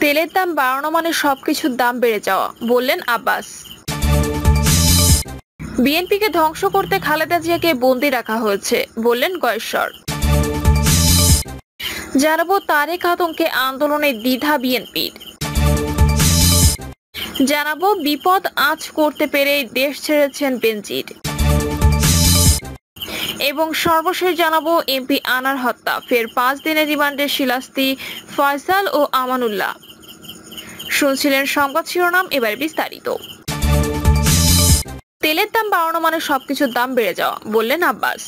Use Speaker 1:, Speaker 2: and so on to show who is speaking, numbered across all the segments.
Speaker 1: তেলের দাম বাড়ানো মানে সবকিছুর দাম বেড়ে যাওয়া, বললেন আব্বাস। বিএনপিকে ধ্বংস করতে খালেদা জিয়াকে বন্দী রাখা হয়েছে, বললেন গয়েশ্বর। জানাবো তারেক আতঙ্কে আন্দোলনে দ্বিধা বিএনপির। জানাবো বিপদ আঁচ করতে পেরে দেশ ছেড়েছেন বেনজির। এবং সর্বশেষ জানাবো এমপি আনার হত্যা, ফের 5 দিনের রিমান্ডে শিলাস্তি ফয়সাল ও আমানুল্লাহ। শুনছিলেন সংবাদ শিরোনাম, এবার বিস্তারিত। তেলের দাম বাড়ানো মানে সবকিছুর দাম বেড়ে যাওয়া, বললেন আব্বাস।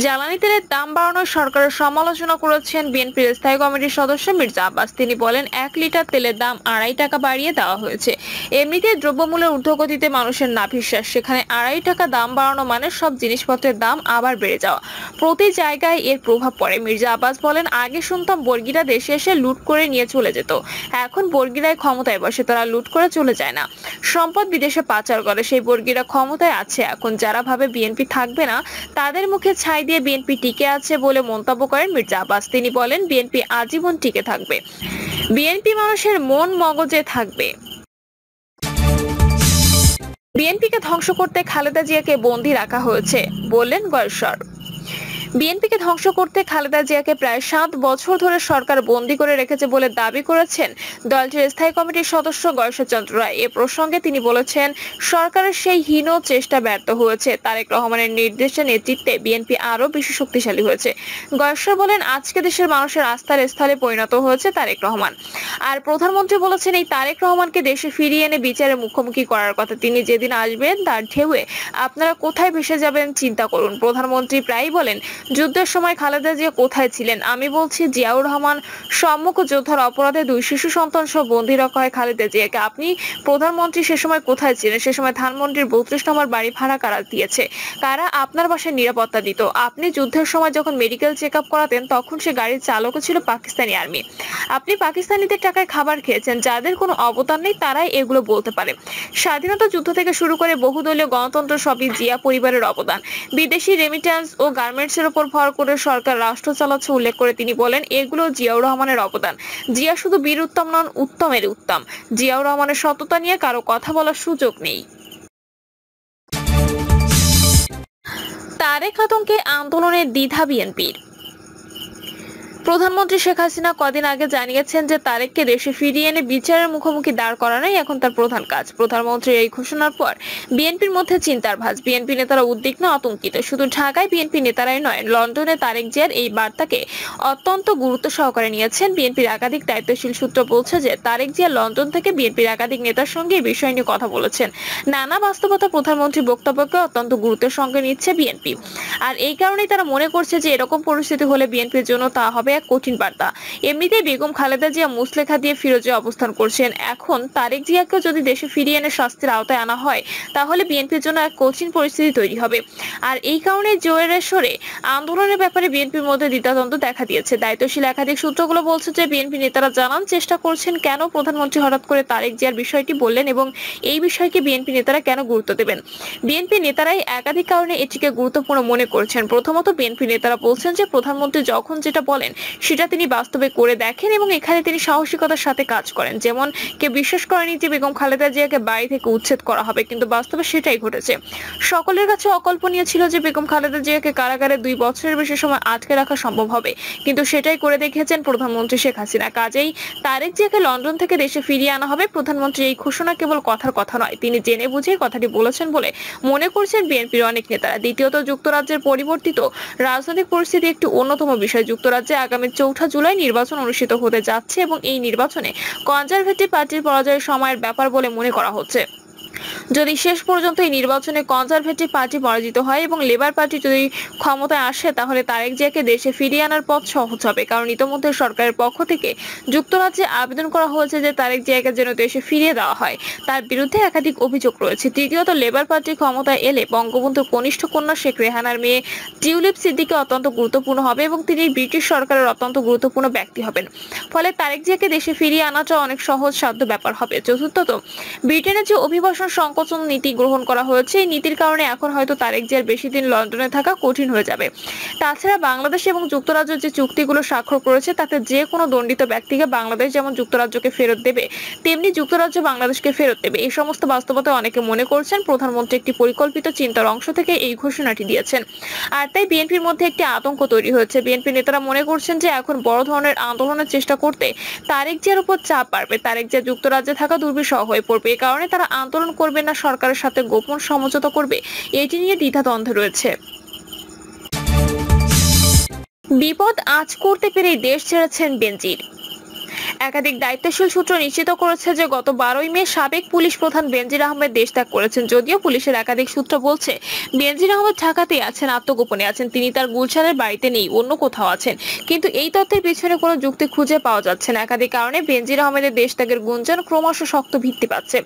Speaker 1: জ্বালানি তেলের দাম বাড়ানোর সরকারের সমালোচনা করেছেন বিএনপির স্থায়ী কমিটির সদস্য মির্জা আব্বাস। তিনি বলেন, 1 লিটার তেলের দাম 2.5 টাকা বাড়িয়ে দেওয়া হয়েছে। এমনিতে দ্রব্যমূল্যের ঊর্ধ্বগতিতে মানুষের নাভিশ্বাস, সেখানে 2.5 টাকা দাম বাড়ানো মানে সব জিনিসপত্রের দাম আবার বেড়ে যাওয়া। প্রতি জায়গায় এর প্রভাব পড়ে। মির্জা আব্বাস বলেন, আগে শুনতাম বর্গীরা দেশে এসে লুট করে নিয়ে চলে যেত, এখন বর্গীরাই ক্ষমতায় বসে, তারা লুট করে চলে যায় না, সম্পদ বিদেশে পাচার করে। সেই বর্গীরা ক্ষমতায় আছে এখন, যারা ভাবে বিএনপি থাকবে না তাদের মুখে ছাই দিয়ে বিএনপি টিকে আছে বলে মন্তব্য করেন মির্জা আব্বাস। তিনি বলেন, বিএনপি আজীবন টিকে থাকবে, বিএনপি মানুষের মন মগজে থাকবে। বিএনপিকে ধ্বংস করতে খালেদা জিয়াকে বন্দী রাখা হয়েছে, বললেন গয়েশ্বর। বিএনপিকে ধ্বংস করতে খালেদা জিয়াকে প্রায় 7 বছর ধরে সরকার বন্দী করে রেখেছে বলে দাবি করেছেন দলটির স্থায়ী কমিটির সদস্য গয়েশ্বর চন্দ্র রায়। এ প্রসঙ্গে তিনি বলেছেন, সরকারের সেই হীন চেষ্টা ব্যর্থ হয়েছে। তারেক রহমানের নির্দেশে নেতৃত্বে বিএনপি আরো বেশি শক্তিশালী হয়েছে। গয়েশ্বর বলেন, আজকে দেশের মানুষের আস্থার স্থলে পরিণত হয়েছে তারেক রহমান। আর প্রধানমন্ত্রী বলেছেন, এই তারেক রহমানকে দেশে ফিরিয়ে এনে বিচারের মুখোমুখি করার কথা। তিনি যেদিন আসবেন তার ঢেউয়ে আপনারা কোথায় ভেসে যাবেন চিন্তা করুন। প্রধানমন্ত্রী প্রায়ই বলেন, যুদ্ধের সময় খালেদা জিয়া কোথায় ছিলেন? আমি বলছি, জিয়াউর রহমান সম্মুখ যোদ্ধার অপরাধে 2 শিশু সন্তান সহ বন্দী রাখা হয় খালেদা জিয়াকে। আপনি প্রধানমন্ত্রী সে সময় কোথায় ছিলেন? সে সময় ধানমন্ডির 32 নম্বর বাড়ি ভাড়া কারা দিয়েছে? কারা আপনার বাসায় নিরাপত্তা দিত? আপনি যুদ্ধের সময় যখন মেডিকেল চেক আপ করাতেন তখন সে গাড়ির চালকও ছিল পাকিস্তানি আর্মি। আপনি পাকিস্তানিদের টাকায় খাবার খেয়েছেন। যাদের কোনো অবদান নেই তারাই এগুলো বলতে পারে। স্বাধীনতা যুদ্ধ থেকে শুরু করে বহুদলীয় গণতন্ত্র সবই জিয়া পরিবারের অবদান। বিদেশি রেমিট্যান্স ও গার্মেন্টসের উপর ভর করে সরকার রাষ্ট্র চালাচ্ছে উল্লেখ করে তিনি বলেন, এগুলো জিয়াউর রহমানের অবদান। জিয়া শুধু বীর উত্তম নন, উত্তমের উত্তম। জিয়াউর রহমানের সততা নিয়ে কারো কথা বলার সুযোগ নেই। তারেক আতঙ্কে আন্দোলনের দ্বিধা বিএনপির। প্রধানমন্ত্রী শেখ হাসিনা কদিন আগে জানিয়েছেন যে তারেককে দেশে ফিরিয়ে এনে বিচারের মুখোমুখি দাঁড় করানোই এখন তার প্রধান কাজ। প্রধানমন্ত্রীর এই ঘোষণার পর বিএনপির মধ্যে চিন্তার ভাঁজ। বিএনপি নেতারা উদ্বিগ্ন, আতঙ্কিত। শুধু ঢাকায় বিএনপি নেতারাই নয়, লন্ডনে তারেক জিয়ার এই বার্তাকে অত্যন্ত গুরুত্ব সহকারে নিয়েছেন বিএনপির একাধিক দায়িত্বশীল সূত্র বলছে যে তারেক জিয়া লন্ডন থেকে বিএনপির একাধিক নেতার সঙ্গে এই বিষয় নিয়ে কথা বলেছেন। নানা বাস্তবতা প্রধানমন্ত্রীর বক্তব্যকে অত্যন্ত গুরুত্বের সঙ্গে নিচ্ছে বিএনপি। আর এই কারণেই তারা মনে করছে যে এরকম পরিস্থিতি হলে বিএনপির জন্য তা হবে এক কঠিন বার্তা। এমনিতেই বেগম খালেদা জিয়া মুচলেখা দিয়ে ফিরোজে অবস্থান করছেন। এখন তারেক জিয়াকে যদি দেশে ফিরিয়ে এনে শাস্তির আওতায় আনা হয় তাহলে বিএনপির জন্য এক কঠিন পরিস্থিতি তৈরি হবে। আর এই কারণে জোরে সোরে আন্দোলনের ব্যাপারে বিএনপির মধ্যে দ্বিধাদ্বন্দ্ব দেখা দিয়েছে। দায়িত্বশীল একাধিক সূত্রগুলো বলছে যে বিএনপি নেতারা জানান চেষ্টা করছেন কেন প্রধানমন্ত্রী হঠাৎ করে তারেক জিয়ার বিষয়টি বললেন এবং এই বিষয়কে বিএনপি নেতারা কেন গুরুত্ব দেবেন। বিএনপি নেতারাই একাধিক কারণে এটিকে গুরুত্বপূর্ণ মনে করছেন। প্রথমত, বিএনপি নেতারা বলছেন যে প্রধানমন্ত্রী যখন যেটা বলেন সেটা তিনি বাস্তবে করে দেখেন এবং এখানে তিনি সাহসিকতার সাথে কাজ করেন। যেমন কেউ বিশ্বাস করেনি যে বেগম খালেদা জিয়াকে বাড়ি থেকে উচ্ছেদ করা হবে, কিন্তু বাস্তবে সেটাই ঘটেছে। সকলের কাছে অকল্পনীয় ছিল যে বেগম খালেদা জিয়াকে কারাগারে 2 বছরের বেশি সময় আটকে রাখা সম্ভব হবে, কিন্তু সেটাই করে দেখিয়েছেন প্রধানমন্ত্রী শেখ হাসিনা। কাজেই তারেক জিয়াকে লন্ডন থেকে দেশে ফিরিয়ে আনা হবে। প্রধানমন্ত্রী এই ঘোষণা কেবল কথার কথা নয়, তিনি জেনে বুঝে কথাটি বলেছেন বলে মনে করছেন বিএনপির অনেক নেতারা। দ্বিতীয়ত, যুক্তরাজ্যের পরিবর্তিত রাজনৈতিক পরিস্থিতি একটি অন্যতম বিষয়। যুক্তরাজ্যে আগামী 4 জুলাই নির্বাচন অনুষ্ঠিত হতে যাচ্ছে এবং এই নির্বাচনে কনজারভেটিভ পার্টির পরাজয়ের সময়ের ব্যাপার বলে মনে করা হচ্ছে। যদি শেষ পর্যন্ত এই নির্বাচনে কনজারভেটিভ পার্টি পরাজিত হয় এবং লেবার পার্টি যদি ক্ষমতায় আসে তাহলে তারেক জিয়াকে দেশে ফিরিয়ে আনার পথ সহজ হবে। কারণ ইতোমধ্যে সরকারের পক্ষ থেকে যুক্তরাজ্যে আবেদন করা হয়েছে যে তারেক জিয়াকে যেন দেশে ফিরিয়ে দেওয়া হয়। তার বিরুদ্ধে একাধিক অভিযোগ রয়েছে। তৃতীয়ত, লেবার পার্টি ক্ষমতায় এলে বঙ্গবন্ধুর কনিষ্ঠ কন্যা শেখ রেহানার মেয়ে টিউলিপ সিদ্দিকী অত্যন্ত গুরুত্বপূর্ণ হবে এবং তিনি ব্রিটিশ সরকারের অত্যন্ত গুরুত্বপূর্ণ ব্যক্তি হবেন। ফলে তারেক জিয়াকে দেশে ফিরিয়ে আনাটা অনেক সহজ সাধ্য ব্যাপার হবে। চতুর্থত, ব্রিটেনের যে অভিবাসন সংকট সংকোচন নীতি গ্রহণ করা হয়েছে। এই নীতির কারণে এখন হয়তো তারেক জিয়ার বেশি দিন লন্ডনে থাকা কঠিন হয়ে যাবে। তাছাড়া বাংলাদেশ এবং যুক্তরাজ্য যে চুক্তিগুলো স্বাক্ষর করেছে তাতে যে কোনো দণ্ডিত ব্যক্তিকে বাংলাদেশ যেমন যুক্তরাজ্যকে ফেরত দেবে, তেমনি যুক্তরাজ্য বাংলাদেশকে ফেরত দেবে। এই সমস্ত বাস্তবতায় অনেকে মনে করছেন প্রধানমন্ত্রী একটি পরিকল্পিত চিন্তার অংশ থেকে এই ঘোষণাটি দিয়েছেন। আর তাই বিএনপির মধ্যে একটি আতঙ্ক তৈরি হয়েছে। বিএনপি নেতারা মনে করছেন যে এখন বড় ধরনের আন্দোলনের চেষ্টা করতে তারেক জিয়ার উপর চাপ বাড়বে। তারেক জিয়া যুক্তরাজ্যে থাকা দুর্বিষহ হয়ে পড়বে। এই কারণে তারা আন্দোলন করবে না সরকারের সাথে গোপন সমঝোতা করবে, এটি নিয়ে দ্বিধাদ্বন্দ্বে রয়েছে। বিপদ আঁচ করতে পেরেই দেশ ছেড়েছেন বেনজির। একাধিক দায়িত্বশীল সূত্র নিশ্চিত করেছে যে গত 12ই মে সাবেক পুলিশ প্রধান বেনজির আহমেদ দেশ ত্যাগ করেছেন। যদিও পুলিশের একাধিক সূত্র বলছে বেনজির আহমেদ ঢাকাতেই আছেন, আত্মগোপনে আছেন, তিনি তার গুলশানের বাড়িতে নেই, অন্য কোথাও আছেন। কিন্তু এই তথ্যের পিছনে কোনো যুক্তি খুঁজে পাওয়া যাচ্ছে না। একাধিক কারণে বেনজির আহমেদের দেশ ত্যাগের গুঞ্জন ক্রমশ শক্ত ভিত্তি পাচ্ছে।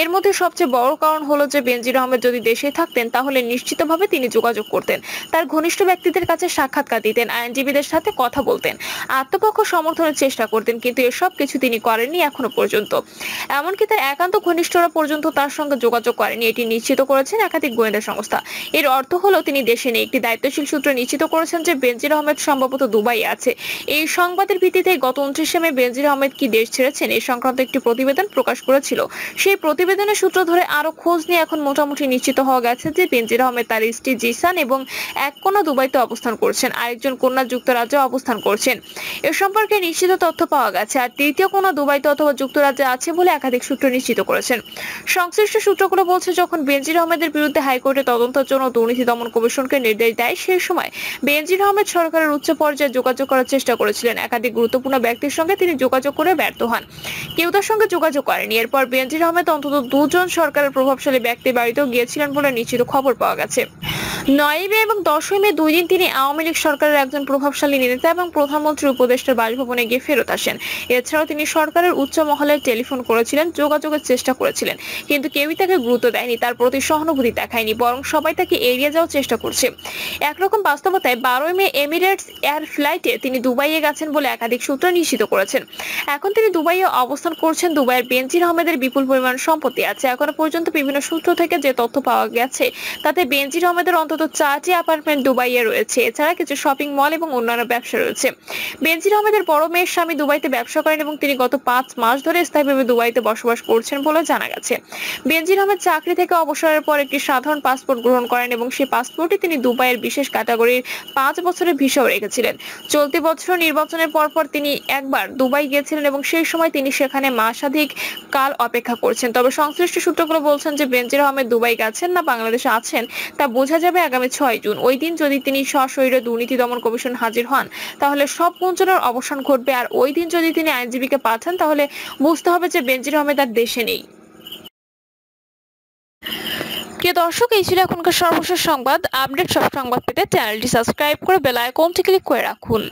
Speaker 1: এর মধ্যে সবচেয়ে বড় কারণ হলো যে বেনজির আহমেদ যদি দেশে থাকতেন তাহলে নিশ্চিতভাবে তিনি যোগাযোগ করতেন, তার ঘনিষ্ঠ ব্যক্তিদের কাছে সাক্ষাৎকার দিতেন, আইনজীবীদের সাথে কথা বলতেন, আত্মপক্ষ সমর্থনের চেষ্টা করতেন। কিন্তু এসব কিছু তিনি করেননি এখনো পর্যন্ত। এমনকি তার একান্ত ঘনিষ্ঠরা পর্যন্ত তার সঙ্গে যোগাযোগ করেনি, এটি নিশ্চিত করেছেন একাধিক গোয়েন্দা সংস্থা। এর অর্থ হলো তিনি দেশে নেই। একটি দায়িত্বশীল সূত্র নিশ্চিত করেছেন যে বেনজির আহমেদ সম্ভবত দুবাই আছে। এই সংবাদের ভিত্তিতে গত 29 মে বেনজির আহমেদ কি দেশ ছেড়েছেন এই সংক্রান্ত একটি প্রতিবেদন প্রকাশ করেছিল। সেই প্রতিবেদনের সূত্র ধরে আরো খোঁজ নিয়ে এখন মোটামুটি নিশ্চিত হওয়া গেছে যে বেনজির আহমেদ তার স্ত্রী জিসান এবং এক কন্যা দুবাইতে অবস্থান করছেন, আরেকজন কন্যা যুক্তরাজ্যে অবস্থান করছেন। এ সম্পর্কে নিশ্চিত তথ্য পাওয়া গেছে। আর তৃতীয় কোনো দুবাইতে অথবা যুক্তরাজ্যে আছে বলে একাধিক সূত্র নিশ্চিত করেছেন। সংশ্লিষ্ট সূত্রগুলো বলছে যখন বেনজির আহমেদের বিরুদ্ধে হাইকোর্টে তদন্তের জন্য দুর্নীতি দমন কমিশনকে নির্দেশ দেয় সেই সময় বেনজির আহমেদ সরকারের উচ্চ পর্যায়ে যোগাযোগ করার চেষ্টা করেছিলেন। একাধিক গুরুত্বপূর্ণ ব্যক্তির সঙ্গে তিনি যোগাযোগ করে ব্যর্থ হন, কেউ তার সঙ্গে যোগাযোগ করেনি। এরপর বেনজির আহমেদ অন্তত দুজন সরকারের প্রভাবশালী ব্যক্তি বাড়িতেও গিয়েছিলেন বলে নিশ্চিত খবর পাওয়া গেছে। 9 মে এবং 10 মে 2 দিন তিনি আওয়ামী লীগ সরকারের একজন প্রভাবশালী নেতা এবং প্রধানমন্ত্রীর উপদেষ্টার বাসভবনে গিয়ে ফেরত আসেন। এছাড়াও তিনি সরকারের উচ্চ মহলে টেলিফোন করেছিলেন, যোগাযোগের চেষ্টা করেছিলেন, কিন্তু কেউই তাকে গুরুত্ব দেয়নি, তার প্রতি সহানুভূতি দেখায়নি, বরং সবাই তাকে এড়িয়ে যাওয়ার চেষ্টা করছে। একরকম বাস্তবতায় 12 মে এমিরেটস এয়ার ফ্লাইটে তিনি দুবাইয়ে গেছেন বলে একাধিক সূত্র নিশ্চিত করেছেন। এখন তিনি দুবাইয়ে অবস্থান করছেন। দুবাইয়ের বেনজির আহমেদের বিপুল পরিমাণ সম্পত্তি আছে। এখনো পর্যন্ত বিভিন্ন সূত্র থেকে যে তথ্য পাওয়া গেছে তাতে বেনজির আহমেদের অন্তত 4টি অ্যাপার্টমেন্ট দুবাইয়ে রয়েছে। এছাড়া কিছু শপিং মল এবং অন্যান্য ব্যবসা রয়েছে। বেনজির আহমেদের বড় মেয়ের স্বামী দুবাইতে ব্যবসা করেন এবং তিনি গত 5 মাস ধরে স্থায়ীভাবে দুবাইতে বসবাস করছেন বলে জানা গেছে। বেনজির আহমেদ চাকরি থেকে অবসরের পর একটি সাধারণ পাসপোর্ট গ্রহণ করেন এবং সেই পাসপোর্টে তিনি দুবাইয়ের বিশেষ ক্যাটাগরির 5 বছরের ভিসাও রেখেছিলেন। চলতি বছর নির্বাচনের পরপর তিনি একবার দুবাই গিয়েছিলেন এবং সেই সময় তিনি সেখানে মাসাধিক কাল অপেক্ষা করছেন। তবে সংশ্লিষ্ট সূত্রগুলো বলছেন যে বেনজির আহমেদ দুবাই গেছেন না বাংলাদেশে আছেন তা বোঝা যাবে আগামী 6 জুন। ওই দিন যদি তিনি সশরীরে দুর্নীতি দমন কমিশন হাজির হন তাহলে সব গুঞ্জনের অবসান ঘটবে। আর ওই দিন যদি তিনি আইনজীবীকে পাঠান তাহলে বুঝতে হবে যে বেনজির আহমেদ আর দেশে নেই। প্রিয় দর্শক, এই ছিল এখনকার সর্বশেষ সংবাদ। আপডেট সব সংবাদ পেতে চ্যানেলটি সাবস্ক্রাইব করে বেল আইকনটি ক্লিক করে রাখুন।